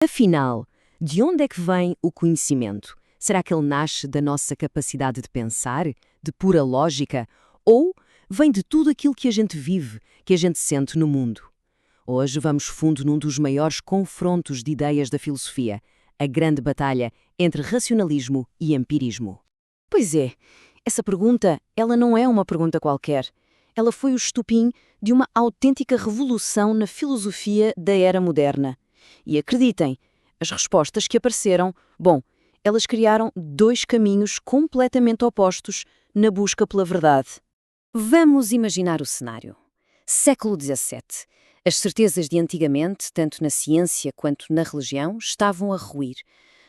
Afinal, de onde é que vem o conhecimento? Será que ele nasce da nossa capacidade de pensar, de pura lógica, ou vem de tudo aquilo que a gente vive, que a gente sente no mundo? Hoje vamos fundo num dos maiores confrontos de ideias da filosofia, a grande batalha entre racionalismo e empirismo. Pois é, essa pergunta, ela não é uma pergunta qualquer. Ela foi o estupim de uma autêntica revolução na filosofia da era moderna. E acreditem, as respostas que apareceram, elas criaram dois caminhos completamente opostos na busca pela verdade. Vamos imaginar o cenário. Século XVII. As certezas de antigamente, tanto na ciência quanto na religião, estavam a ruir.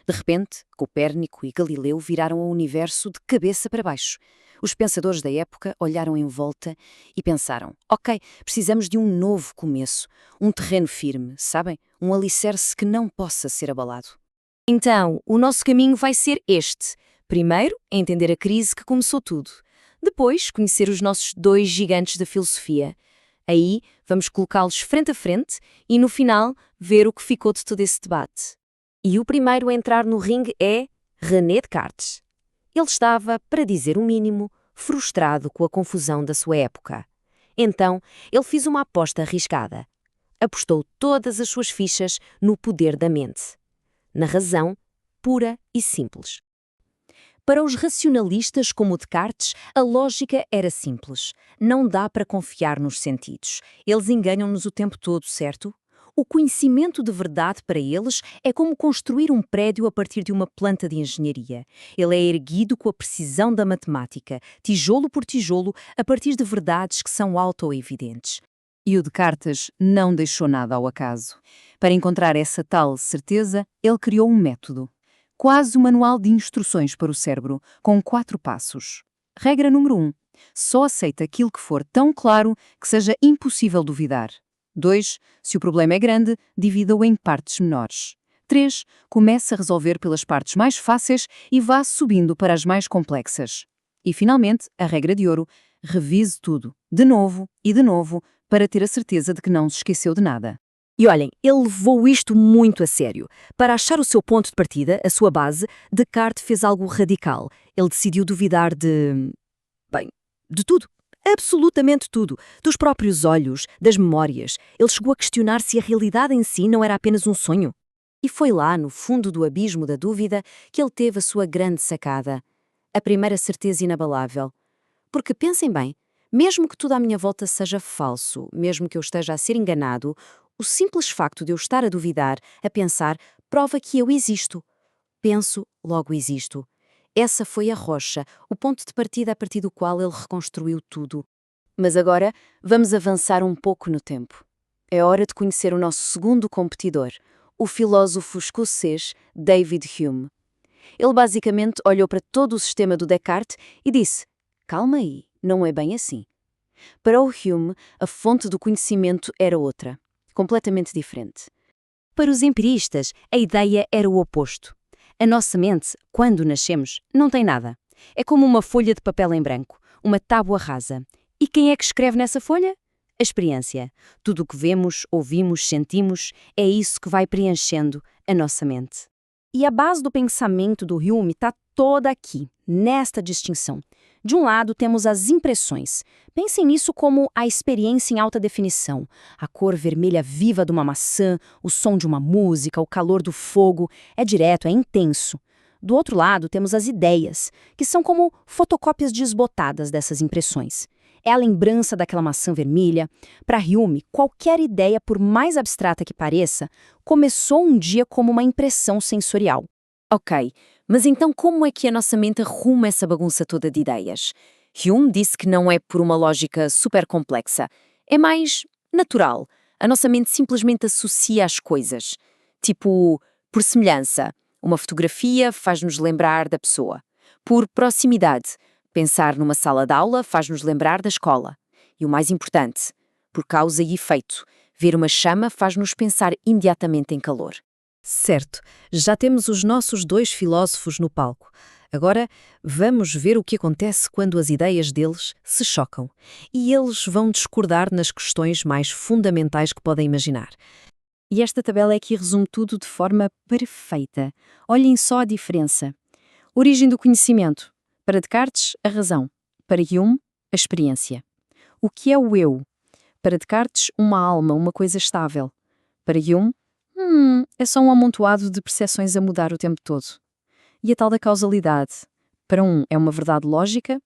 De repente, Copérnico e Galileu viraram o universo de cabeça para baixo. Os pensadores da época olharam em volta e pensaram: ok, precisamos de um novo começo, um terreno firme, sabem? Um alicerce que não possa ser abalado. Então, o nosso caminho vai ser este. Primeiro, entender a crise que começou tudo. Depois, conhecer os nossos dois gigantes da filosofia. Aí, vamos colocá-los frente a frente e, no final, ver o que ficou de todo esse debate. E o primeiro a entrar no ringue é René Descartes. Ele estava, para dizer o mínimo, frustrado com a confusão da sua época. Então, ele fez uma aposta arriscada. Apostou todas as suas fichas no poder da mente. Na razão, pura e simples. Para os racionalistas como Descartes, a lógica era simples. Não dá para confiar nos sentidos. Eles enganam-nos o tempo todo, certo? O conhecimento de verdade para eles é como construir um prédio a partir de uma planta de engenharia. Ele é erguido com a precisão da matemática, tijolo por tijolo, a partir de verdades que são auto-evidentes. E o Descartes não deixou nada ao acaso. Para encontrar essa tal certeza, ele criou um método. Quase um manual de instruções para o cérebro, com 4 passos. Regra número 1. Só aceita aquilo que for tão claro que seja impossível duvidar. 2. Se o problema é grande, divida-o em partes menores. 3. Comece a resolver pelas partes mais fáceis e vá subindo para as mais complexas. E, finalmente, a regra de ouro, revise tudo, de novo, para ter a certeza de que não se esqueceu de nada. E olhem, ele levou isto muito a sério. Para achar o seu ponto de partida, a sua base, Descartes fez algo radical. Ele decidiu duvidar de tudo. Absolutamente tudo. Dos próprios olhos, das memórias. Ele chegou a questionar se a realidade em si não era apenas um sonho. E foi lá, no fundo do abismo da dúvida, que ele teve a sua grande sacada. A primeira certeza inabalável. Porque pensem bem, mesmo que tudo à minha volta seja falso, mesmo que eu esteja a ser enganado, o simples facto de eu estar a duvidar, a pensar, prova que eu existo. Penso, logo existo. Essa foi a rocha, o ponto de partida a partir do qual ele reconstruiu tudo. Mas agora, vamos avançar um pouco no tempo. É hora de conhecer o nosso segundo competidor, o filósofo escocês David Hume. Ele basicamente olhou para todo o sistema do Descartes e disse: calma aí, não é bem assim. Para o Hume, a fonte do conhecimento era outra, completamente diferente. Para os empiristas, a ideia era o oposto. A nossa mente, quando nascemos, não tem nada. É como uma folha de papel em branco, uma tábua rasa. E quem é que escreve nessa folha? A experiência. Tudo o que vemos, ouvimos, sentimos, é isso que vai preenchendo a nossa mente. E a base do pensamento do Hume está toda aqui, nesta distinção. De um lado, temos as impressões. Pensem nisso como a experiência em alta definição. A cor vermelha viva de uma maçã, o som de uma música, o calor do fogo. É direto, é intenso. Do outro lado, temos as ideias, que são como fotocópias desbotadas dessas impressões. É a lembrança daquela maçã vermelha. Para Hume, qualquer ideia, por mais abstrata que pareça, começou um dia como uma impressão sensorial. Ok, mas então como é que a nossa mente arruma essa bagunça toda de ideias? Hume disse que não é por uma lógica super complexa. É mais natural. A nossa mente simplesmente associa as coisas. Tipo, por semelhança. Uma fotografia faz-nos lembrar da pessoa. Por proximidade. Pensar numa sala de aula faz-nos lembrar da escola. E o mais importante, por causa e efeito. Ver uma chama faz-nos pensar imediatamente em calor. Certo, já temos os nossos 2 filósofos no palco. Agora, vamos ver o que acontece quando as ideias deles se chocam. E eles vão discordar nas questões mais fundamentais que podem imaginar. E esta tabela aqui resume tudo de forma perfeita. Olhem só a diferença. Origem do conhecimento. Para Descartes, a razão. Para Hume, a experiência. O que é o eu? Para Descartes, uma alma, uma coisa estável. Para Hume, é só um amontoado de percepções a mudar o tempo todo. E a tal da causalidade? Para um é uma verdade lógica,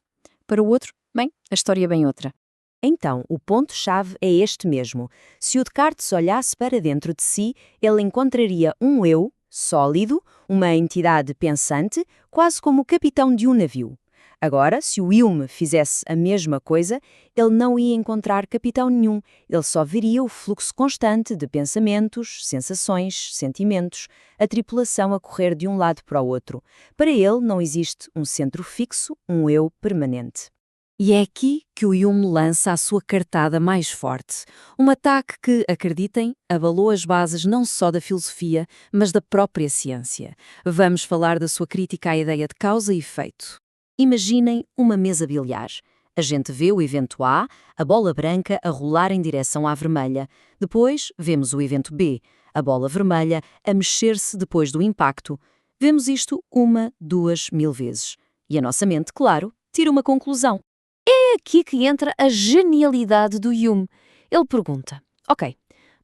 para o outro, bem, a história é bem outra. Então, o ponto-chave é este mesmo. Se o Descartes olhasse para dentro de si, ele encontraria um eu, sólido, uma entidade pensante, quase como o capitão de um navio. Agora, se o Hume fizesse a mesma coisa, ele não ia encontrar capitão nenhum, ele só veria o fluxo constante de pensamentos, sensações, sentimentos, a tripulação a correr de um lado para o outro. Para ele não existe um centro fixo, um eu permanente. E é aqui que o Hume lança a sua cartada mais forte. Um ataque que, acreditem, abalou as bases não só da filosofia, mas da própria ciência. Vamos falar da sua crítica à ideia de causa e efeito. Imaginem uma mesa bilhar. A gente vê o evento A, a bola branca a rolar em direção à vermelha. Depois, vemos o evento B, a bola vermelha a mexer-se depois do impacto. Vemos isto 1, 2, 1000 vezes. E a nossa mente, claro, tira uma conclusão. É aqui que entra a genialidade do Hume. Ele pergunta, ok,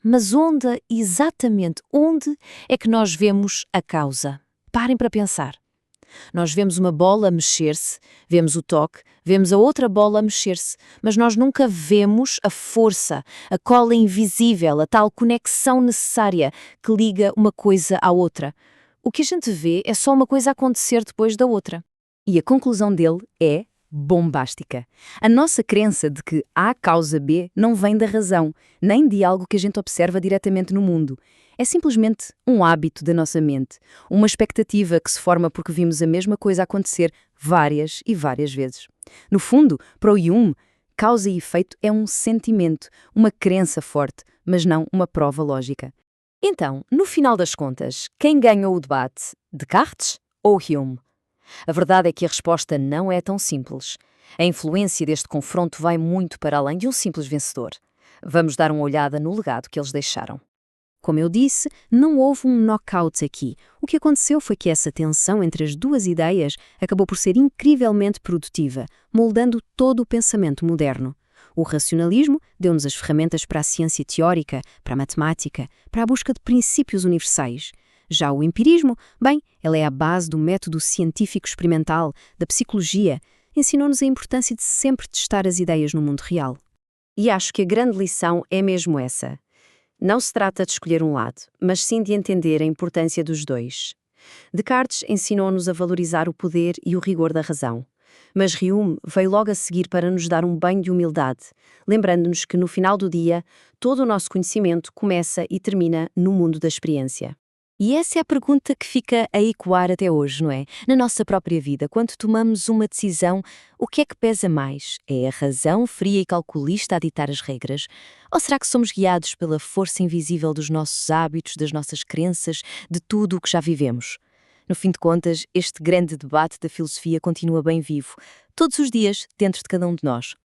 mas exatamente onde é que nós vemos a causa? Parem para pensar. Nós vemos uma bola a mexer-se, vemos o toque, vemos a outra bola a mexer-se, mas nós nunca vemos a força, a cola invisível, a tal conexão necessária que liga uma coisa à outra. O que a gente vê é só uma coisa acontecer depois da outra. E a conclusão dele é bombástica. A nossa crença de que A causa B não vem da razão, nem de algo que a gente observa diretamente no mundo. É simplesmente um hábito da nossa mente, uma expectativa que se forma porque vimos a mesma coisa acontecer várias e várias vezes. No fundo, para o Hume, causa e efeito é um sentimento, uma crença forte, mas não uma prova lógica. Então, no final das contas, quem ganhou o debate? Descartes ou Hume? A verdade é que a resposta não é tão simples. A influência deste confronto vai muito para além de um simples vencedor. Vamos dar uma olhada no legado que eles deixaram. Como eu disse, não houve um knockout aqui. O que aconteceu foi que essa tensão entre as duas ideias acabou por ser incrivelmente produtiva, moldando todo o pensamento moderno. O racionalismo deu-nos as ferramentas para a ciência teórica, para a matemática, para a busca de princípios universais. Já o empirismo, bem, ele é a base do método científico experimental, da psicologia, ensinou-nos a importância de sempre testar as ideias no mundo real. E acho que a grande lição é mesmo essa. Não se trata de escolher um lado, mas sim de entender a importância dos dois. Descartes ensinou-nos a valorizar o poder e o rigor da razão. Mas Hume veio logo a seguir para nos dar um banho de humildade, lembrando-nos que no final do dia, todo o nosso conhecimento começa e termina no mundo da experiência. E essa é a pergunta que fica a ecoar até hoje, não é? Na nossa própria vida, quando tomamos uma decisão, o que é que pesa mais? É a razão fria e calculista a ditar as regras? Ou será que somos guiados pela força invisível dos nossos hábitos, das nossas crenças, de tudo o que já vivemos? No fim de contas, este grande debate da filosofia continua bem vivo, todos os dias, dentro de cada um de nós.